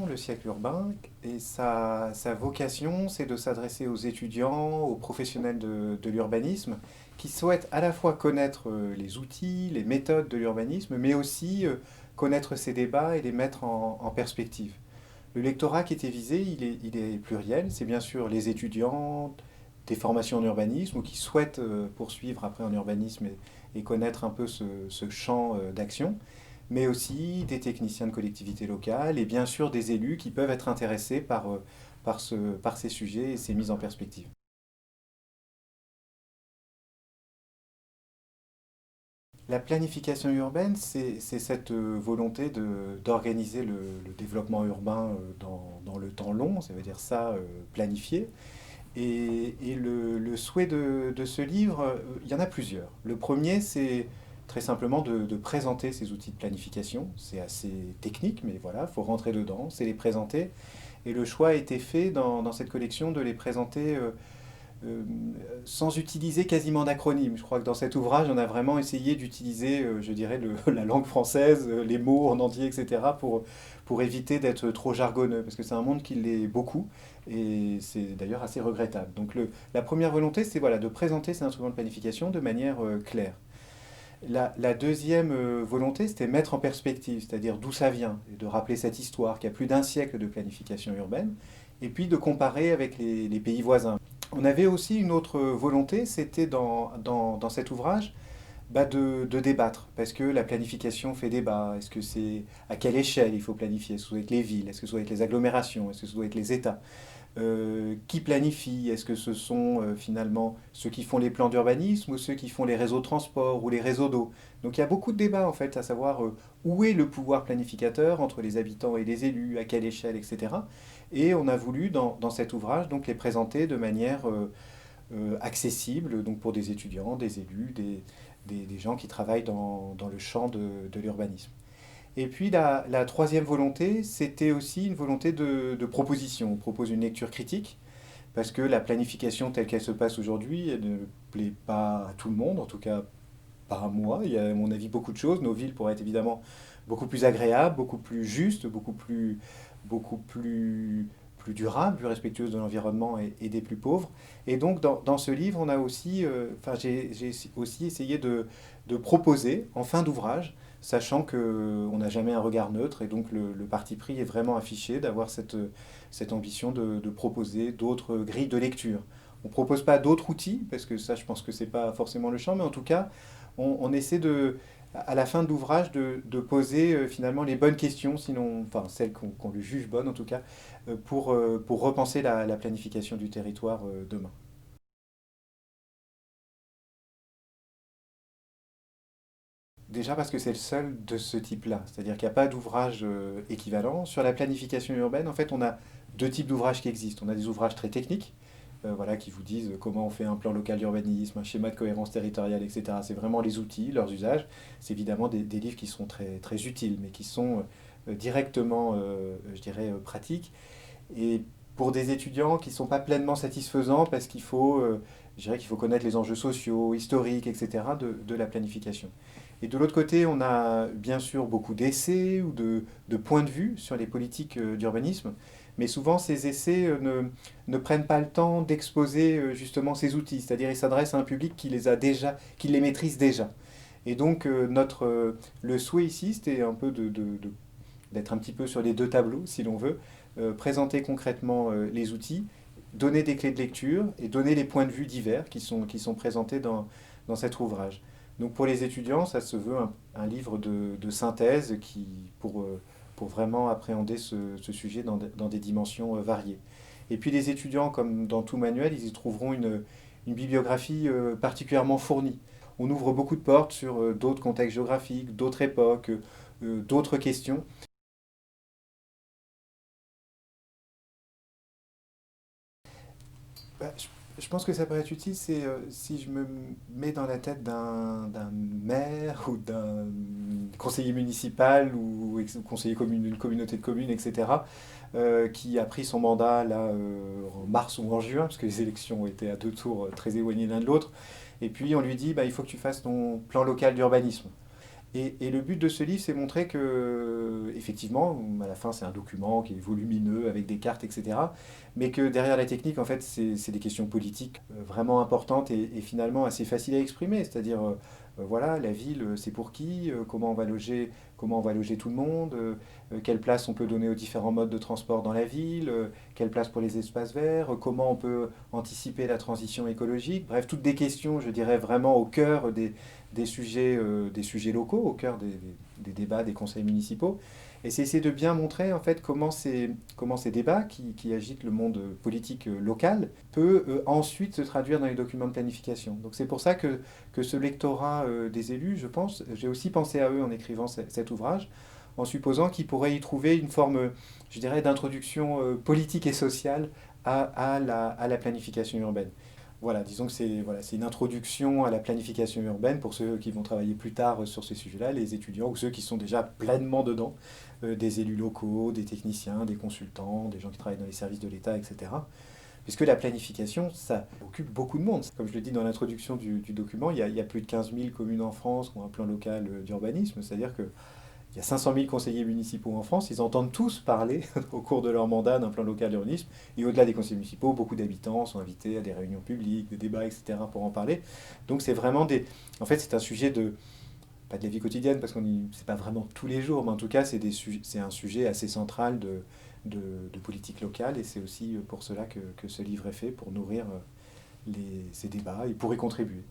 Le siècle urbain et sa vocation, c'est de s'adresser aux étudiants, aux professionnels de l'urbanisme, qui souhaitent à la fois connaître les outils, les méthodes de l'urbanisme, mais aussi connaître ces débats et les mettre en perspective. Le lectorat qui était visé, il est pluriel. C'est bien sûr les étudiants des formations en urbanisme ou qui souhaitent poursuivre après en urbanisme et connaître un peu ce champ d'action, mais aussi des techniciens de collectivités locales et bien sûr des élus qui peuvent être intéressés par ces sujets et ces mises en perspective. La planification urbaine, c'est cette volonté d'organiser le développement urbain dans le temps long, ça veut dire ça, planifier. Et le souhait de ce livre, il y en a plusieurs. Le premier, c'est très simplement de présenter ces outils de planification. C'est assez technique, mais voilà, il faut rentrer dedans, c'est les présenter. Et le choix a été fait dans cette collection de les présenter euh, sans utiliser quasiment d'acronymes. Je crois que dans cet ouvrage, on a vraiment essayé d'utiliser, je dirais, la langue française, les mots en entier, etc., pour éviter d'être trop jargonneux, parce que c'est un monde qui l'est beaucoup, et c'est d'ailleurs assez regrettable. Donc la première volonté, c'est voilà, de présenter ces instruments de planification de manière claire. La deuxième volonté, c'était mettre en perspective, c'est-à-dire d'où ça vient, et de rappeler cette histoire qui a plus d'un siècle de planification urbaine, et puis de comparer avec les pays voisins. On avait aussi une autre volonté, c'était dans cet ouvrage, de débattre, parce que la planification fait débat. Est-ce que c'est à quelle échelle il faut planifier? Est-ce que ça doit être les villes? Est-ce que ça doit être les agglomérations? Est-ce que ça doit être les États? Qui planifie? Est-ce que ce sont finalement ceux qui font les plans d'urbanisme ou ceux qui font les réseaux de transport ou les réseaux d'eau? Donc il y a beaucoup de débats en fait à savoir où est le pouvoir planificateur entre les habitants et les élus, à quelle échelle, etc. Et on a voulu dans cet ouvrage donc les présenter de manière accessible donc pour des étudiants, des élus, des gens qui travaillent dans le champ de l'urbanisme. Et puis la troisième volonté, c'était aussi une volonté de proposition. On propose une lecture critique, parce que la planification telle qu'elle se passe aujourd'hui, elle ne plaît pas à tout le monde, en tout cas pas à moi. Il y a à mon avis beaucoup de choses. Nos villes pourraient être évidemment beaucoup plus agréables, beaucoup plus justes, beaucoup plus durables, plus respectueuses de l'environnement et des plus pauvres. Et donc dans ce livre, on a aussi, j'ai aussi essayé de proposer en fin d'ouvrage, sachant qu'on n'a jamais un regard neutre, et donc le parti pris est vraiment affiché d'avoir cette ambition de proposer d'autres grilles de lecture. On ne propose pas d'autres outils, parce que ça, je pense que ce n'est pas forcément le champ, mais en tout cas, on essaie à la fin de l'ouvrage de poser finalement les bonnes questions, sinon, enfin celles qu'on le juge bonnes en tout cas, pour repenser la planification du territoire demain. Déjà parce que c'est le seul de ce type-là, c'est-à-dire qu'il n'y a pas d'ouvrage équivalent. Sur la planification urbaine, en fait, on a deux types d'ouvrages qui existent. On a des ouvrages très techniques, voilà, qui vous disent comment on fait un plan local d'urbanisme, un schéma de cohérence territoriale, etc. C'est vraiment les outils, leurs usages. C'est évidemment des livres qui sont très, très utiles, mais qui sont directement, je dirais, pratiques. Et pour des étudiants qui ne sont pas pleinement satisfaisants parce je dirais qu'il faut connaître les enjeux sociaux, historiques, etc. de la planification. Et de l'autre côté, on a bien sûr beaucoup d'essais ou de points de vue sur les politiques d'urbanisme, mais souvent ces essais ne prennent pas le temps d'exposer justement ces outils, c'est-à-dire ils s'adressent à un public qui les a déjà, qui les maîtrise déjà. Et donc le souhait ici, c'était un peu d'être un petit peu sur les deux tableaux, si l'on veut, présenter concrètement les outils, donner des clés de lecture et donner les points de vue divers qui sont présentés dans cet ouvrage. Donc pour les étudiants, ça se veut un livre de synthèse pour vraiment appréhender ce sujet dans des dimensions variées. Et puis les étudiants, comme dans tout manuel, ils y trouveront une bibliographie particulièrement fournie. On ouvre beaucoup de portes sur d'autres contextes géographiques, d'autres époques, d'autres questions. Bah, je pense que ça pourrait être utile, c'est si je me mets dans la tête d'un maire ou d'un conseiller municipal ou conseiller d'une communauté de communes, etc., qui a pris son mandat là en mars ou en juin, parce que les élections ont été à deux tours très éloignés l'un de l'autre, et puis on lui dit bah, il faut que tu fasses ton plan local d'urbanisme. Et le but de ce livre, c'est montrer que, effectivement, à la fin, c'est un document qui est volumineux avec des cartes, etc. Mais que derrière la technique, en fait, c'est des questions politiques vraiment importantes et finalement assez faciles à exprimer. C'est-à-dire, voilà, la ville, c'est pour qui, comment on va loger tout le monde, quelle place on peut donner aux différents modes de transport dans la ville, quelle place pour les espaces verts, comment on peut anticiper la transition écologique. Bref, toutes des questions, je dirais, vraiment au cœur des sujets locaux, au cœur des débats des conseils municipaux. Et c'est essayer de bien montrer en fait comment ces débats qui agitent le monde politique local peut ensuite se traduire dans les documents de planification. Donc c'est pour ça que ce lectorat des élus, je pense, j'ai aussi pensé à eux en écrivant cet ouvrage, en supposant qu'ils pourraient y trouver une forme, je dirais, d'introduction politique et sociale à la planification urbaine. Voilà, disons que c'est une introduction à la planification urbaine pour ceux qui vont travailler plus tard sur ces sujets-là, les étudiants ou ceux qui sont déjà pleinement dedans, des élus locaux, des techniciens, des consultants, des gens qui travaillent dans les services de l'État, etc. Puisque la planification, ça occupe beaucoup de monde. Comme je le dis dans l'introduction du document, il y a plus de 15 000 communes en France qui ont un plan local d'urbanisme, c'est-à-dire que il y a 500 000 conseillers municipaux en France, ils entendent tous parler au cours de leur mandat d'un plan local d'urbanisme. Et au-delà des conseillers municipaux, beaucoup d'habitants sont invités à des réunions publiques, des débats, etc. pour en parler. Donc c'est vraiment des... En fait, c'est un sujet de... Pas de la vie quotidienne, parce c'est pas vraiment tous les jours, mais en tout cas, c'est un sujet assez central de politique locale. Et c'est aussi pour cela que ce livre est fait, pour nourrir ces débats et pour y contribuer.